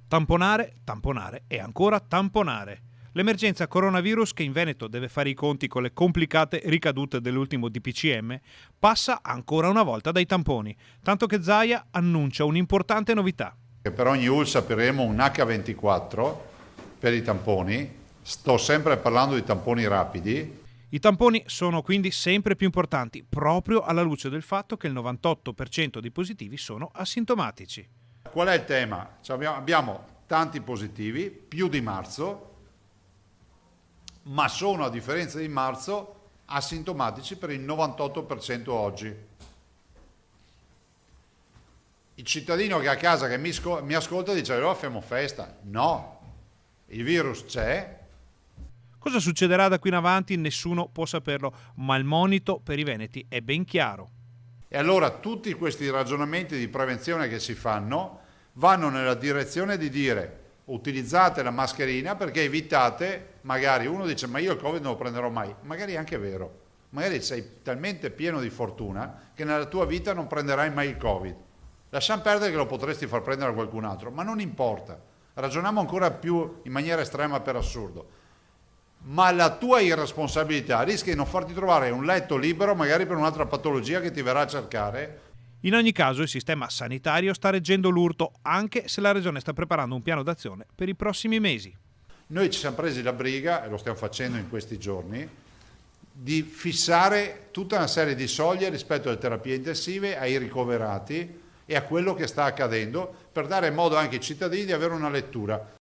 Tamponare, tamponare e ancora tamponare. L'emergenza coronavirus, che in Veneto deve fare i conti con le complicate ricadute dell'ultimo DPCM, passa ancora una volta dai tamponi, tanto che Zaia annuncia un'importante novità. Per ogni ULS apriremo un H24 per i tamponi, sto sempre parlando di tamponi rapidi. I tamponi sono quindi sempre più importanti, proprio alla luce del fatto che il 98% dei positivi sono asintomatici. Qual è il tema? Abbiamo tanti positivi, più di marzo, ma sono, a differenza di marzo, asintomatici per il 98% oggi. Il cittadino che è a casa, che mi ascolta, dice allora facciamo festa. No, il virus c'è. Cosa succederà da qui in avanti nessuno può saperlo, ma il monito per i veneti è ben chiaro. E allora tutti questi ragionamenti di prevenzione che si fanno vanno nella direzione di dire utilizzate la mascherina perché evitate, magari uno dice ma io il Covid non lo prenderò mai, magari è anche vero, magari sei talmente pieno di fortuna che nella tua vita non prenderai mai il Covid. Lasciamo perdere che lo potresti far prendere a qualcun altro, ma non importa, ragioniamo ancora più in maniera estrema per assurdo. Ma la tua irresponsabilità rischia di non farti trovare un letto libero magari per un'altra patologia che ti verrà a cercare. In ogni caso il sistema sanitario sta reggendo l'urto, anche se la Regione sta preparando un piano d'azione per i prossimi mesi. Noi ci siamo presi la briga, e lo stiamo facendo in questi giorni, di fissare tutta una serie di soglie rispetto alle terapie intensive, ai ricoverati e a quello che sta accadendo, per dare modo anche ai cittadini di avere una lettura.